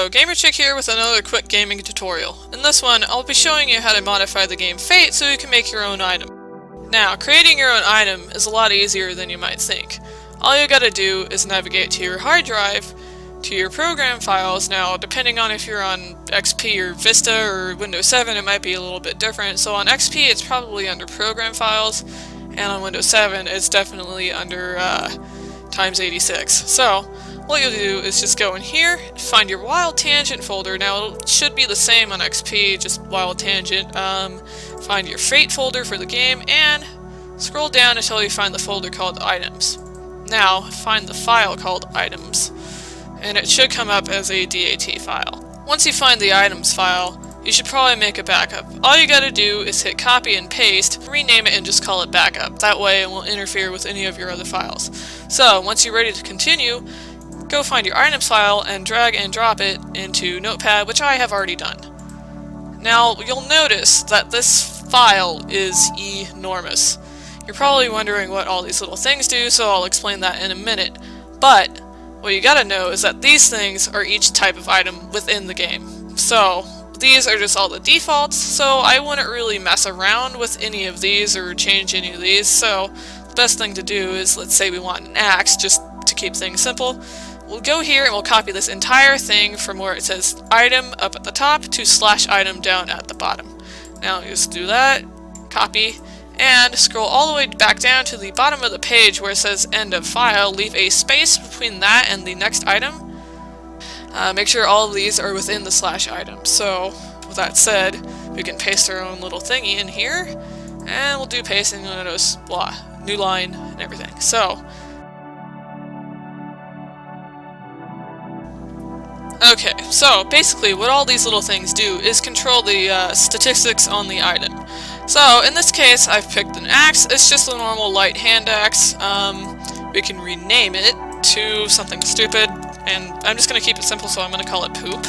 So, GamerChick here with another quick gaming tutorial. In this one, I'll be showing you how to modify the game Fate so you can make your own item. Now, creating your own item is a lot easier than you might think. All you gotta do is navigate to your hard drive, to your program files. Now, depending on if you're on XP or Vista or Windows 7, it might be a little bit different. So on XP, it's probably under program files, and on Windows 7, it's definitely under x86. So, what you'll do is just go in here, find your WildTangent folder. Now, it should be the same on XP, just WildTangent. Find your Fate folder for the game, and scroll down until you find the folder called Items. Now, find the file called Items, and it should come up as a DAT file. Once you find the Items file, you should probably make a backup. All you gotta do is hit copy and paste, rename it, and just call it backup. That way it won't interfere with any of your other files. So, once you're ready to continue, go find your items file and drag and drop it into Notepad, which I have already done. Now, you'll notice that this file is enormous. You're probably wondering what all these little things do, so I'll explain that in a minute. But, what you gotta know is that these things are each type of item within the game. So, these are just all the defaults, so I wouldn't really mess around with any of these or change any of these. So, the best thing to do is, let's say we want an axe, just to keep things simple. We'll go here and we'll copy this entire thing from where it says item up at the top to /item down at the bottom. Now just do that, copy, and scroll all the way back down to the bottom of the page where it says end of file. Leave a space between that and the next item. Make sure all of these are within the /item. So with that said, we can paste our own little thingy in here, and we'll do pasting, notice, blah, new line and everything. So okay, so basically what all these little things do is control the statistics on the item. So in this case I've picked an axe. It's just a normal light hand axe. We can rename it to something stupid, and I'm just going to keep it simple, so I'm going to call it poop.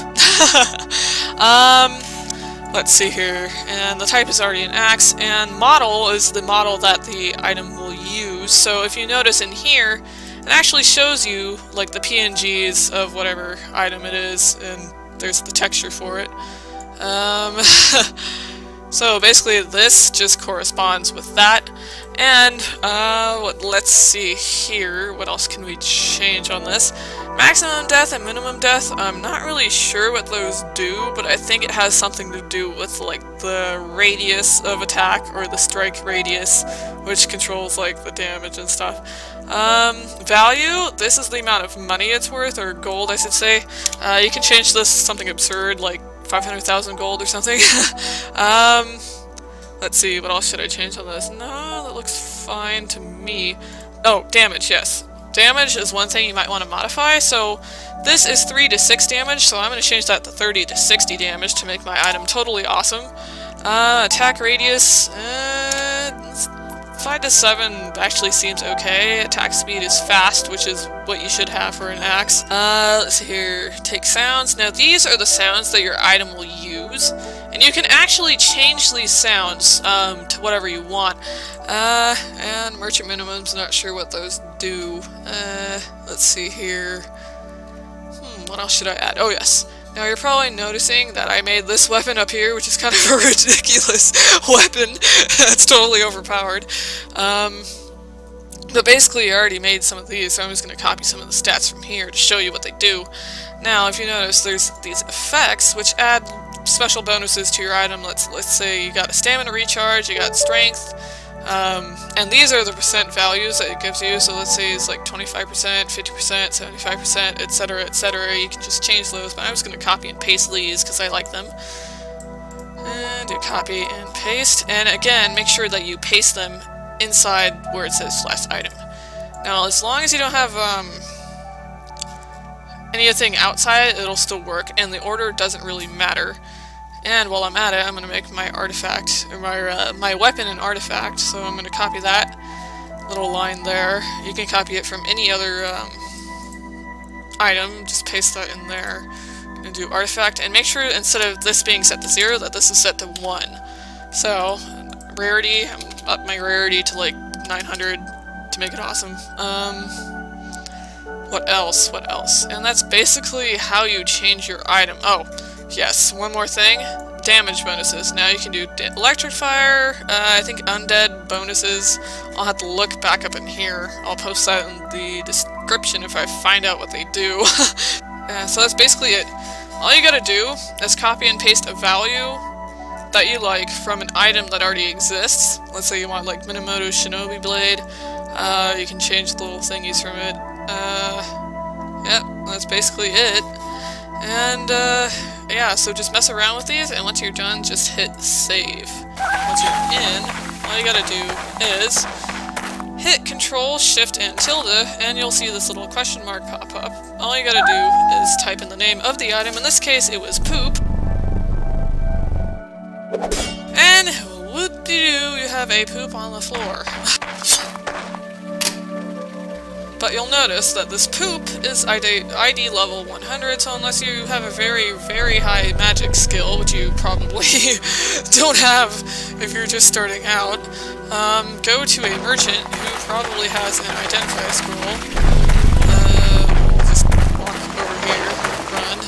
Let's see here, and the type is already an axe, and model is the model that the item will use. So if you notice in here, it actually shows you like the PNGs of whatever item it is, and there's the texture for it. So basically this just corresponds with that. And let's see here, what else can we change on this? Maximum death and minimum death, I'm not really sure what those do, but I think it has something to do with like the radius of attack, or the strike radius, which controls like the damage and stuff. Value, this is the amount of money it's worth, or gold I should say. You can change this to something absurd, like 500,000 gold or something. Let's see, what else should I change on this? No, that looks fine to me. Oh, damage, yes. Damage is one thing you might want to modify. So this is 3 to 6 damage, so I'm going to change that to 30 to 60 damage to make my item totally awesome. Attack radius, 5 to 7 actually seems okay. Attack speed is fast, which is what you should have for an axe. Let's see here. Take sounds. Now these are the sounds that your item will use, and you can actually change these sounds to whatever you want. And merchant minimums, not sure what those do. Let's see here. What else should I add? Oh yes. Now you're probably noticing that I made this weapon up here, which is kind of a ridiculous weapon. It's totally overpowered. But basically I already made some of these, so I'm just going to copy some of the stats from here to show you what they do. Now if you notice, there's these effects which add special bonuses to your item. Let's say you got a stamina recharge, you got strength, and these are the percent values that it gives you. So let's say it's like 25%, 50%, 75%, etc., etc. You can just change those, but I'm just going to copy and paste these because I like them. And do copy and paste, and again, make sure that you paste them inside where it says /item. Now, as long as you don't have anything outside, it'll still work, and the order doesn't really matter. And while I'm at it, I'm going to make my artifact, or my weapon an artifact, so I'm going to copy that little line there. You can copy it from any other item, just paste that in there. I'm going to do artifact, and make sure instead of this being set to 0, that this is set to 1. So, rarity, I'm up my rarity to like 900 to make it awesome. What else? What else? And that's basically how you change your item. Oh, yes, one more thing. Damage bonuses. Now you can do electric fire, I think undead bonuses. I'll have to look back up in here. I'll post that in the description if I find out what they do. So that's basically it. All you gotta do is copy and paste a value that you like from an item that already exists. Let's say you want like Minamoto's Shinobi Blade. You can change the little thingies from it. Yep, that's basically it. And yeah, so just mess around with these, and once you're done, just hit save. Once you're in, all you gotta do is hit Control, Shift, and tilde, and you'll see this little question mark pop up. All you gotta do is type in the name of the item. In this case, it was poop. And whoop-de-doo, you have a poop on the floor. But you'll notice that this poop is ID level 100, so unless you have a very, very high magic skill, which you probably don't have if you're just starting out, go to a merchant who probably has an identify scroll. We'll just walk over here, run.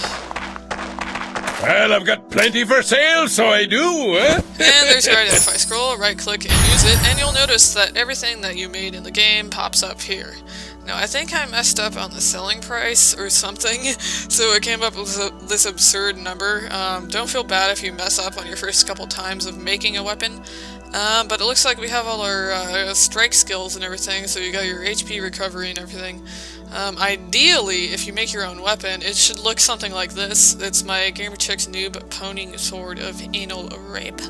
Well, I've got plenty for sale, so I do, eh? And there's your identify scroll, right-click and use it, and you'll notice that everything that you made in the game pops up here. Now, I think I messed up on the selling price or something, so it came up with this absurd number. Don't feel bad if you mess up on your first couple times of making a weapon, but it looks like we have all our strike skills and everything, so you got your HP recovery and everything. Ideally, if you make your own weapon, it should look something like this. It's my Gamer Chick's noob poning sword of anal rape.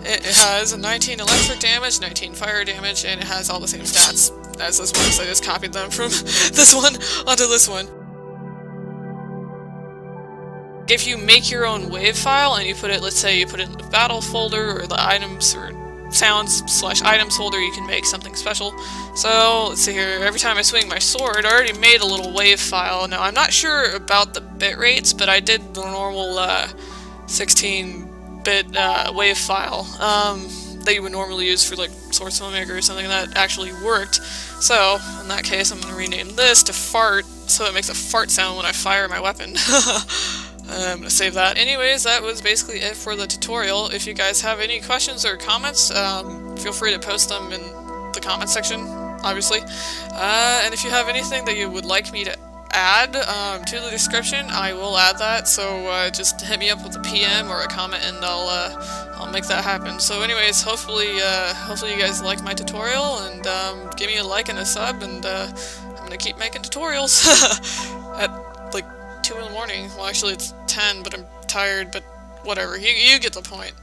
It has 19 electric damage, 19 fire damage, and it has all the same stats as this one, so I just copied them from this one onto this one. If you make your own wave file and you put it, let's say you put it in the battle folder or the items or sounds/items folder, you can make something special. So, let's see here, every time I swing my sword, I already made a little wave file. Now, I'm not sure about the bit rates, but I did the normal 16-bit wave file that you would normally use for like Sword Maker or something that actually worked. So, in that case, I'm going to rename this to fart, so it makes a fart sound when I fire my weapon. I'm going to save that. Anyways, that was basically it for the tutorial. If you guys have any questions or comments, feel free to post them in the comment section, obviously. And if you have anything that you would like me to add to the description, I will add that, so just hit me up with a PM or a comment and I'll make that happen. So anyways, hopefully you guys like my tutorial, and give me a like and a sub, and I'm gonna keep making tutorials at like 2 in the morning. Well, actually it's 10, but I'm tired, but whatever, you get the point.